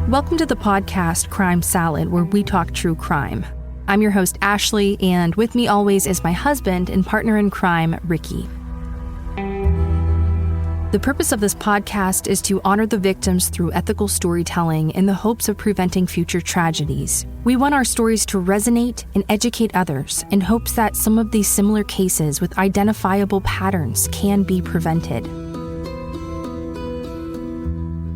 Welcome to the podcast Crime Salad, where we talk true crime. I'm your host, Ashley, and with me always is my husband and partner in crime, Ricky. The purpose of this podcast is to honor the victims through ethical storytelling in the hopes of preventing future tragedies. We want our stories to resonate and educate others in hopes that some of these similar cases with identifiable patterns can be prevented.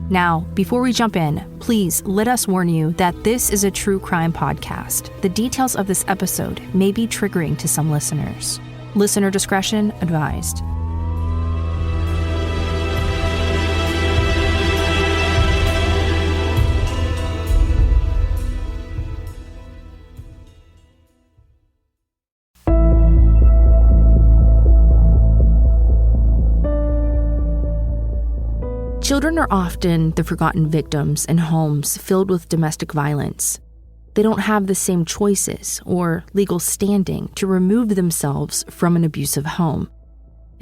Now, before we jump in, please let us warn you that this is a true crime podcast. The details of this episode may be triggering to some listeners. Listener discretion advised. Children are often the forgotten victims in homes filled with domestic violence. They don't have the same choices or legal standing to remove themselves from an abusive home.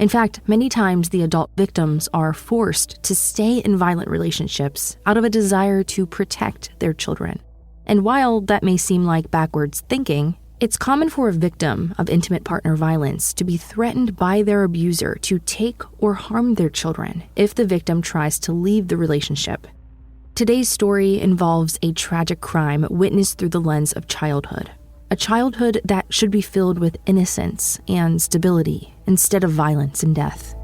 In fact, many times the adult victims are forced to stay in violent relationships out of a desire to protect their children. And while that may seem like backwards thinking, it's common for a victim of intimate partner violence to be threatened by their abuser to take or harm their children if the victim tries to leave the relationship. Today's story involves a tragic crime witnessed through the lens of childhood, a childhood that should be filled with innocence and stability instead of violence and death.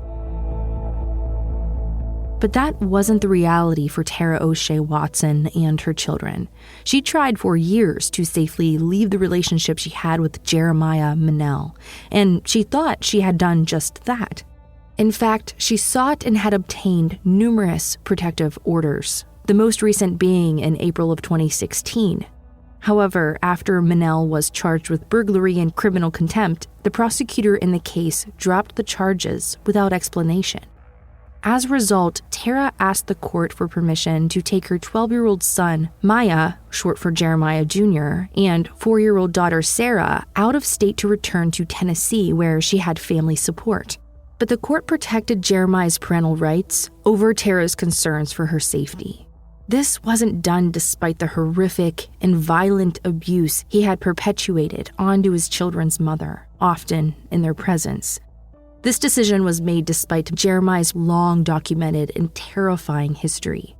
But that wasn't the reality for Tara O'Shea Watson and her children. She tried for years to safely leave the relationship she had with Jeremiah Monell, and she thought she had done just that. In fact, she sought and had obtained numerous protective orders, the most recent being in April of 2016. However, after Monell was charged with burglary and criminal contempt, the prosecutor in the case dropped the charges without explanation. As a result, Tara asked the court for permission to take her 12-year-old son, Maya, short for Jeremiah Jr., and 4-year-old daughter, Sarah, out of state to return to Tennessee, where she had family support. But the court protected Jeremiah's parental rights over Tara's concerns for her safety. This wasn't done despite the horrific and violent abuse he had perpetuated onto his children's mother, often in their presence. This decision was made despite Jeremiah's long-documented and terrifying history.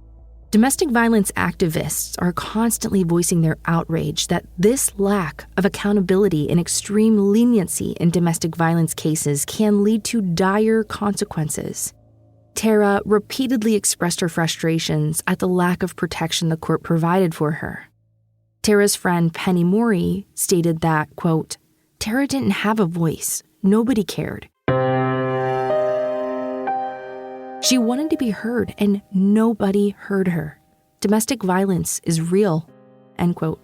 Domestic violence activists are constantly voicing their outrage that this lack of accountability and extreme leniency in domestic violence cases can lead to dire consequences. Tara repeatedly expressed her frustrations at the lack of protection the court provided for her. Tara's friend Penny Morey stated that, quote, "Tara didn't have a voice. Nobody cared. She wanted to be heard, and nobody heard her. Domestic violence is real," end quote.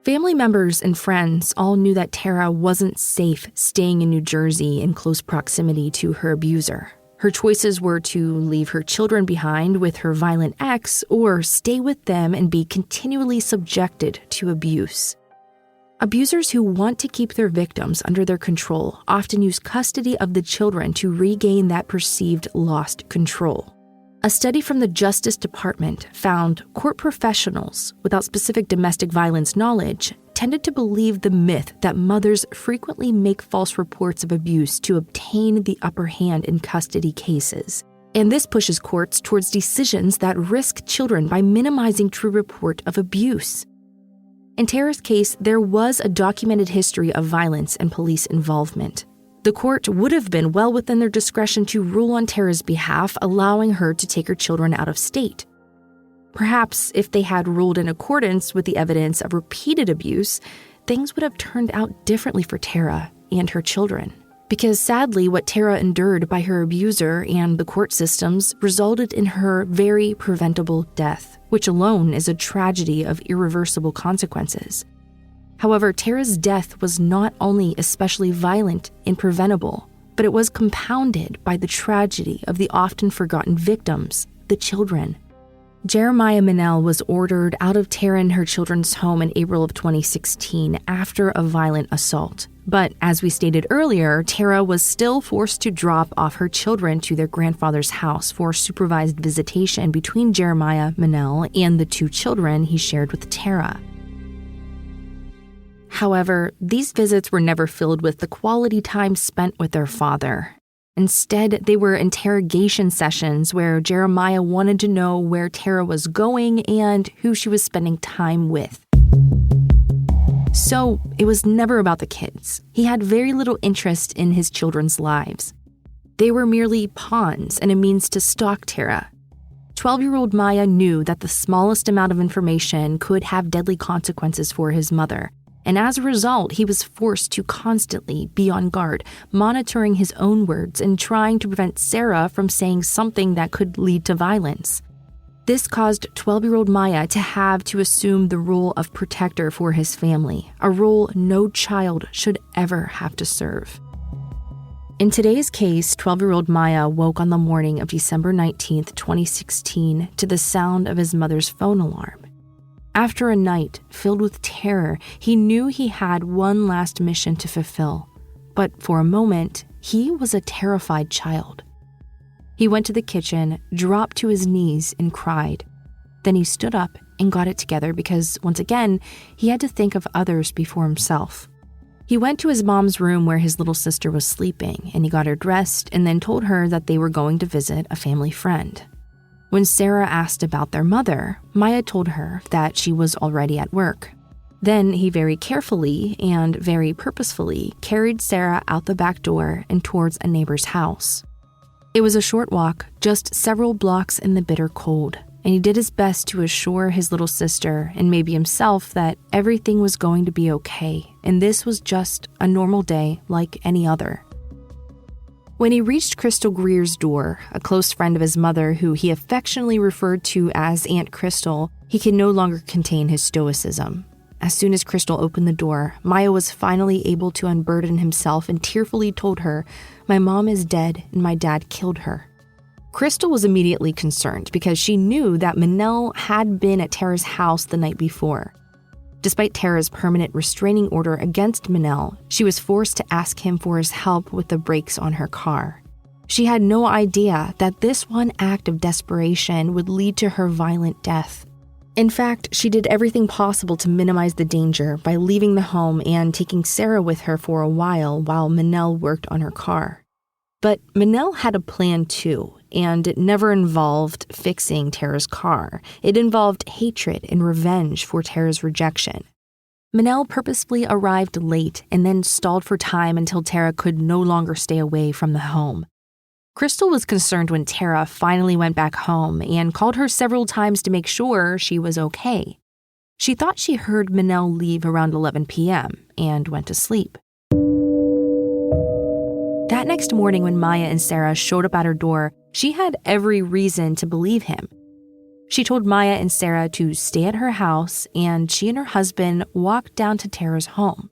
Family members and friends all knew that Tara wasn't safe staying in New Jersey in close proximity to her abuser. Her choices were to leave her children behind with her violent ex or stay with them and be continually subjected to abuse. Abusers who want to keep their victims under their control often use custody of the children to regain that perceived lost control. A study from the Justice Department found court professionals without specific domestic violence knowledge tended to believe the myth that mothers frequently make false reports of abuse to obtain the upper hand in custody cases. And this pushes courts towards decisions that risk children by minimizing true report of abuse. In Tara's case, there was a documented history of violence and police involvement. The court would have been well within their discretion to rule on Tara's behalf, allowing her to take her children out of state. Perhaps if they had ruled in accordance with the evidence of repeated abuse, things would have turned out differently for Tara and her children. Because sadly, what Tara endured by her abuser and the court systems resulted in her very preventable death, which alone is a tragedy of irreversible consequences. However, Tara's death was not only especially violent and preventable, but it was compounded by the tragedy of the often forgotten victims, the children. Jeremiah Monell was ordered out of Tara and her children's home in April of 2016 after a violent assault. But as we stated earlier, Tara was still forced to drop off her children to their grandfather's house for supervised visitation between Jeremiah Monell and the 2 children he shared with Tara. However, these visits were never filled with the quality time spent with their father. Instead, they were interrogation sessions where Jeremiah wanted to know where Tara was going and who she was spending time with. So, it was never about the kids. He had very little interest in his children's lives. They were merely pawns and a means to stalk Tara. 12-year-old Maya knew that the smallest amount of information could have deadly consequences for his mother. And as a result, he was forced to constantly be on guard, monitoring his own words and trying to prevent Sarah from saying something that could lead to violence. This caused 12-year-old Maya to have to assume the role of protector for his family, a role no child should ever have to serve. In today's case, 12-year-old Maya woke on the morning of December 19, 2016, to the sound of his mother's phone alarm. After a night filled with terror, he knew he had one last mission to fulfill. But for a moment, he was a terrified child. He went to the kitchen, dropped to his knees, and cried. Then he stood up and got it together because, once again, he had to think of others before himself. He went to his mom's room where his little sister was sleeping, and he got her dressed and then told her that they were going to visit a family friend. When Sarah asked about their mother, Maya told her that she was already at work. Then he very carefully and very purposefully carried Sarah out the back door and towards a neighbor's house. It was a short walk, just several blocks in the bitter cold, and he did his best to assure his little sister and maybe himself that everything was going to be okay, and this was just a normal day like any other. When he reached Crystal Greer's door, a close friend of his mother who he affectionately referred to as Aunt Crystal, he could no longer contain his stoicism. As soon as Crystal opened the door, Maya was finally able to unburden himself and tearfully told her, "My mom is dead and my dad killed her." Crystal was immediately concerned because she knew that Monell had been at Tara's house the night before. Despite Tara's permanent restraining order against Monell, she was forced to ask him for his help with the brakes on her car. She had no idea that this one act of desperation would lead to her violent death. In fact, she did everything possible to minimize the danger by leaving the home and taking Sarah with her for a while Monell worked on her car. But Monell had a plan too, and it never involved fixing Tara's car. It involved hatred and revenge for Tara's rejection. Monell purposefully arrived late and then stalled for time until Tara could no longer stay away from the home. Crystal was concerned when Tara finally went back home and called her several times to make sure she was okay. She thought she heard Monell leave around 11 p.m. and went to sleep. That next morning when Maya and Sarah showed up at her door, she had every reason to believe him. She told Maya and Sarah to stay at her house, and she and her husband walked down to Tara's home.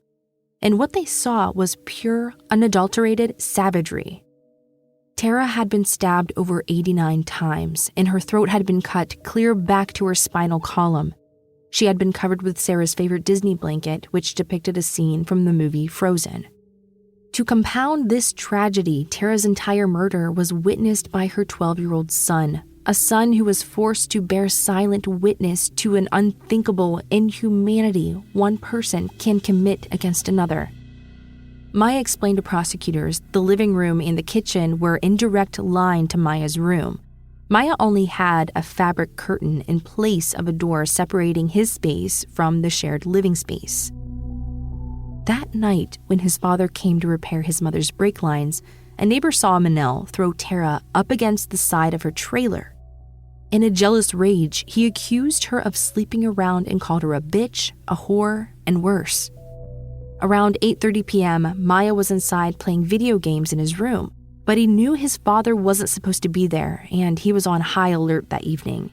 And what they saw was pure, unadulterated savagery. Tara had been stabbed over 89 times, and her throat had been cut clear back to her spinal column. She had been covered with Sarah's favorite Disney blanket, which depicted a scene from the movie Frozen. To compound this tragedy, Tara's entire murder was witnessed by her 12-year-old son, a son who was forced to bear silent witness to an unthinkable inhumanity one person can commit against another. Maya explained to prosecutors the living room and the kitchen were in direct line to Maya's room. Maya only had a fabric curtain in place of a door separating his space from the shared living space. That night, when his father came to repair his mother's brake lines, a neighbor saw Monell throw Tara up against the side of her trailer. In a jealous rage, he accused her of sleeping around and called her a bitch, a whore, and worse. Around 8:30 p.m., Maya was inside playing video games in his room, but he knew his father wasn't supposed to be there, and he was on high alert that evening.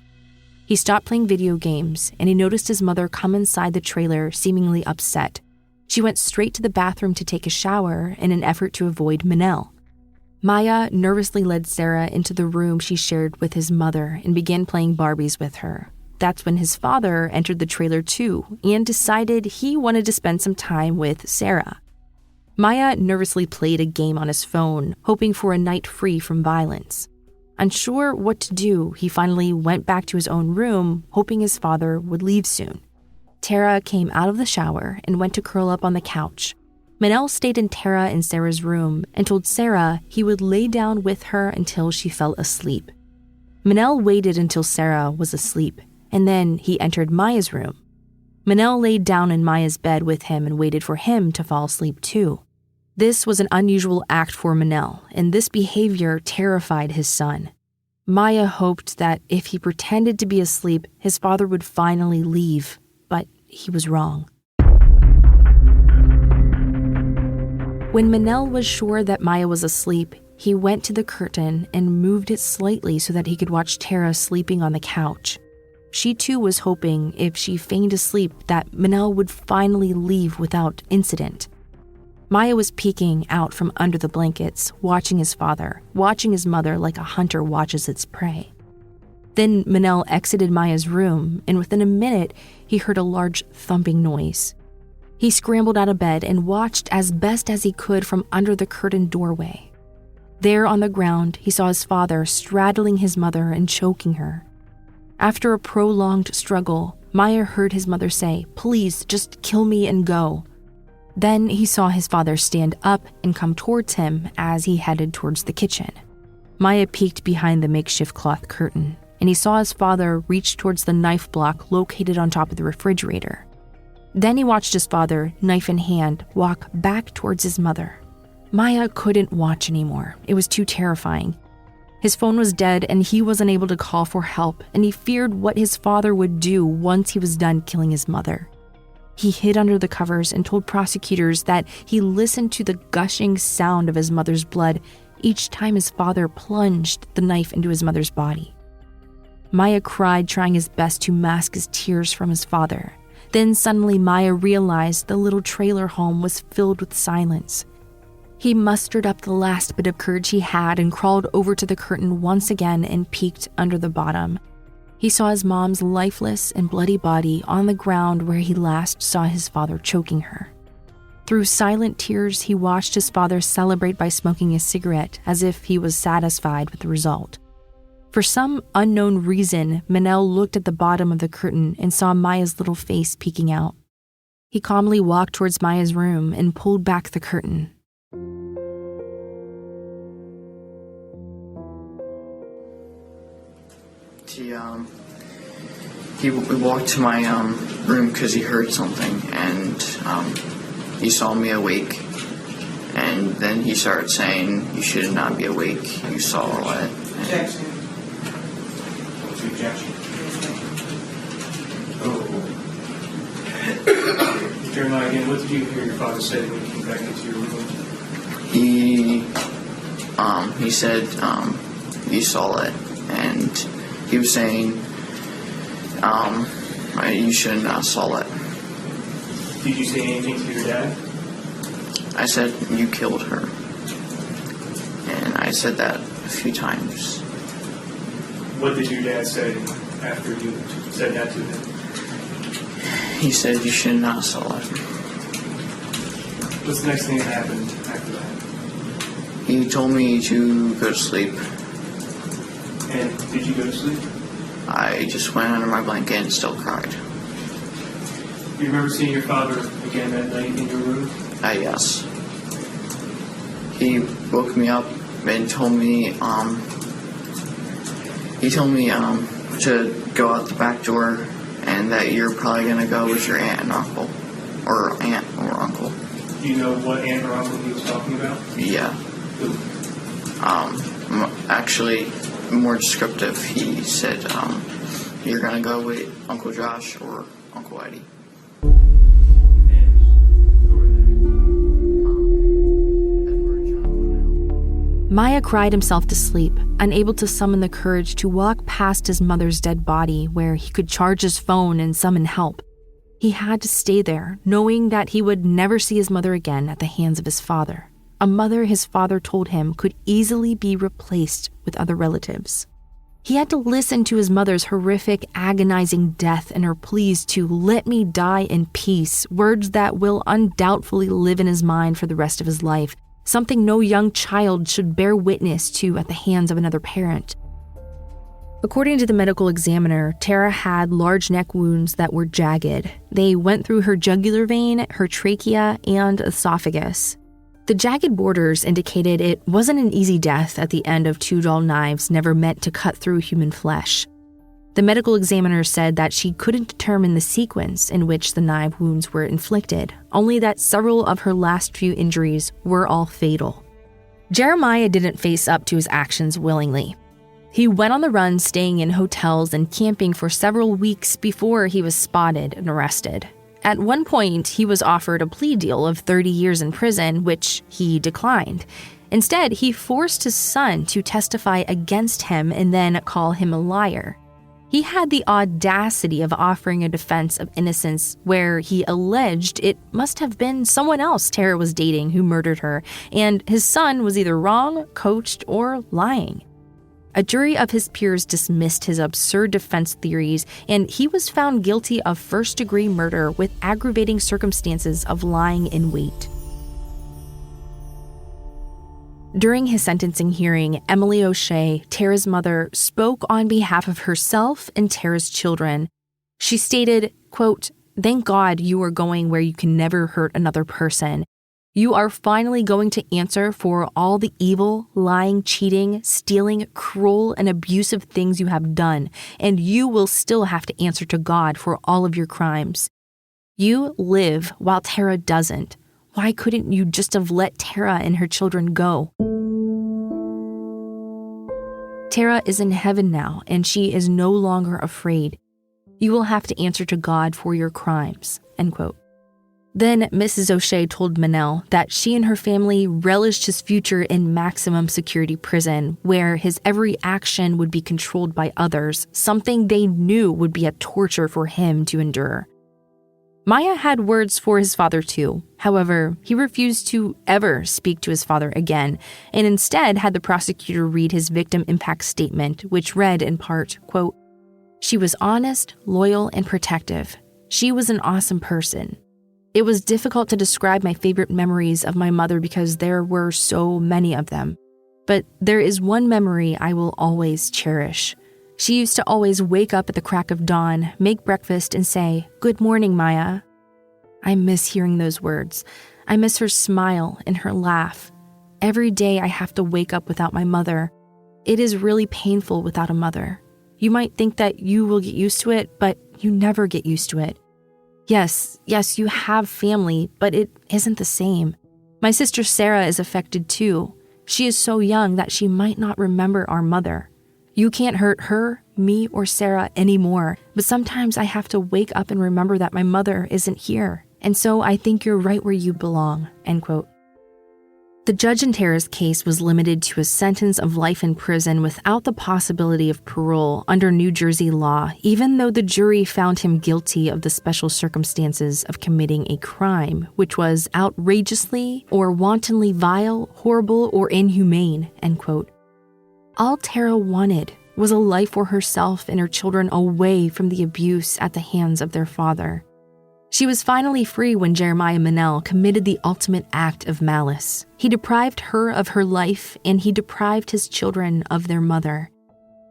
He stopped playing video games, and he noticed his mother come inside the trailer, seemingly upset. She went straight to the bathroom to take a shower in an effort to avoid Monell. Maya nervously led Sarah into the room she shared with his mother and began playing Barbies with her. That's when his father entered the trailer too and decided he wanted to spend some time with Sarah. Maya nervously played a game on his phone, hoping for a night free from violence. Unsure what to do, he finally went back to his own room, hoping his father would leave soon. Tara came out of the shower and went to curl up on the couch. Monell stayed in Tara and Sarah's room and told Sarah he would lay down with her until she fell asleep. Monell waited until Sarah was asleep, and then he entered Maya's room. Monell laid down in Maya's bed with him and waited for him to fall asleep too. This was an unusual act for Monell, and this behavior terrified his son. Maya hoped that if he pretended to be asleep, his father would finally leave, but he was wrong. When Monell was sure that Maya was asleep, he went to the curtain and moved it slightly so that he could watch Tara sleeping on the couch. She too was hoping, if she feigned asleep, that Monell would finally leave without incident. Maya was peeking out from under the blankets, watching his father, watching his mother like a hunter watches its prey. Then Monell exited Maya's room, and within a minute, he heard a large thumping noise. He scrambled out of bed and watched as best as he could from under the curtained doorway. There on the ground, he saw his father straddling his mother and choking her. After a prolonged struggle, Maya heard his mother say, "Please, just kill me and go." Then he saw his father stand up and come towards him as he headed towards the kitchen. Maya peeked behind the makeshift cloth curtain, and he saw his father reach towards the knife block located on top of the refrigerator. Then he watched his father, knife in hand, walk back towards his mother. Maya couldn't watch anymore. It was too terrifying. His phone was dead, and he wasn't able to call for help, and he feared what his father would do once he was done killing his mother. He hid under the covers and told prosecutors that he listened to the gushing sound of his mother's blood each time his father plunged the knife into his mother's body. Maya cried, trying his best to mask his tears from his father. Then suddenly Maya realized the little trailer home was filled with silence. He mustered up the last bit of courage he had and crawled over to the curtain once again and peeked under the bottom. He saw his mom's lifeless and bloody body on the ground where he last saw his father choking her. Through silent tears, he watched his father celebrate by smoking a cigarette as if he was satisfied with the result. For some unknown reason, Monell looked at the bottom of the curtain and saw Maya's little face peeking out. He calmly walked towards Maya's room and pulled back the curtain. He walked to my room because he heard something, and he saw me awake, and then he started saying, "You should not be awake, you saw it." Objection. What's the objection? Jeremiah, again, what did you hear your father say when you came back into your room? He said, "You saw it," and he was saying, "You shouldn't have saw it." Did you say anything to your dad? I said, "You killed her." And I said that a few times. What did your dad say after you said that to him? He said, "You should not saw it." What's the next thing that happened after that? He told me to go to sleep. And did you go to sleep? I just went under my blanket and still cried. Do you remember seeing your father again that night in your room? Yes. He woke me up and told me, to go out the back door and that you're probably going to go with your aunt and uncle. Or aunt or uncle. Do you know what aunt or uncle he was talking about? Yeah. Who? Actually, more descriptive, he said, you're going to go with Uncle Josh or Uncle Eddie. Maya cried himself to sleep, unable to summon the courage to walk past his mother's dead body where he could charge his phone and summon help. He had to stay there, knowing that he would never see his mother again at the hands of his father. a mother his father told him could easily be replaced with other relatives. He had to listen to his mother's horrific, agonizing death and her pleas to let me die in peace, words that will undoubtedly live in his mind for the rest of his life, something no young child should bear witness to at the hands of another parent. According to the medical examiner, Tara had large neck wounds that were jagged. They went through her jugular vein, her trachea, and esophagus. The jagged borders indicated it wasn't an easy death at the end of two dull knives never meant to cut through human flesh. The medical examiner said that she couldn't determine the sequence in which the knife wounds were inflicted, only that several of her last few injuries were all fatal. Jeremiah didn't face up to his actions willingly. He went on the run, staying in hotels and camping for several weeks before he was spotted and arrested. At one point, he was offered a plea deal of 30 years in prison, which he declined. Instead, he forced his son to testify against him and then call him a liar. He had the audacity of offering a defense of innocence where he alleged it must have been someone else Tara was dating who murdered her, and his son was either wrong, coached, or lying. A jury of his peers dismissed his absurd defense theories, and he was found guilty of first-degree murder with aggravating circumstances of lying in wait. During his sentencing hearing, Emily O'Shea, Tara's mother, spoke on behalf of herself and Tara's children. She stated, quote, "Thank God you are going where you can never hurt another person. You are finally going to answer for all the evil, lying, cheating, stealing, cruel, and abusive things you have done, and you will still have to answer to God for all of your crimes. You live while Tara doesn't. Why couldn't you just have let Tara and her children go?" Tara is in heaven now, and she is no longer afraid. You will have to answer to God for your crimes, end quote. Then Mrs. O'Shea told Monell that she and her family relished his future in maximum security prison, where his every action would be controlled by others, something they knew would be a torture for him to endure. Maya had words for his father too. However, he refused to ever speak to his father again, and instead had the prosecutor read his victim impact statement, which read in part, quote, "She was honest, loyal, and protective. She was an awesome person. It was difficult to describe my favorite memories of my mother because there were so many of them. But there is one memory I will always cherish. She used to always wake up at the crack of dawn, make breakfast, and say, 'Good morning, Maya.' I miss hearing those words. I miss her smile and her laugh. Every day I have to wake up without my mother. It is really painful without a mother. You might think that you will get used to it, but you never get used to it. Yes, you have family, but it isn't the same. My sister Sarah is affected too. She is so young that she might not remember our mother. You can't hurt her, me, or Sarah anymore, but sometimes I have to wake up and remember that my mother isn't here, and so I think you're right where you belong," end quote. The judge in Tara's case was limited to a sentence of life in prison without the possibility of parole under New Jersey law, even though the jury found him guilty of the special circumstances of committing a crime, which was outrageously or wantonly vile, horrible, or inhumane, end quote. All Tara wanted was a life for herself and her children away from the abuse at the hands of their father. She was finally free when Jeremiah Monell committed the ultimate act of malice. He deprived her of her life, and he deprived his children of their mother.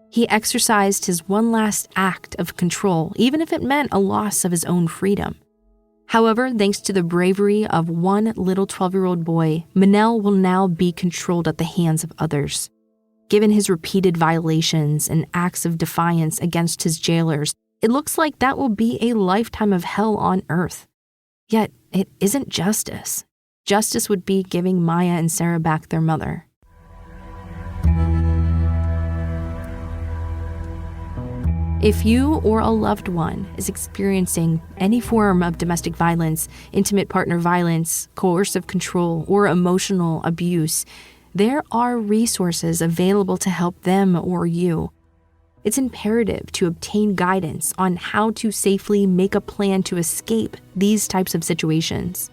He exercised his one last act of control, even if it meant a loss of his own freedom. However, thanks to the bravery of one little 12-year-old boy, Monell will now be controlled at the hands of others. Given his repeated violations and acts of defiance against his jailers, it looks like that will be a lifetime of hell on earth. Yet, it isn't justice. Justice would be giving Maya and Sarah back their mother. If you or a loved one is experiencing any form of domestic violence, intimate partner violence, coercive control, or emotional abuse, there are resources available to help them or you. It's imperative to obtain guidance on how to safely make a plan to escape these types of situations.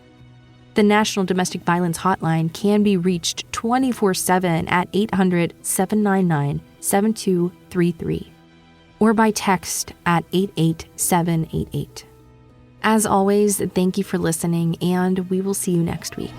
The National Domestic Violence Hotline can be reached 24/7 at 800-799-7233 or by text at 88788. As always, thank you for listening, and we will see you next week.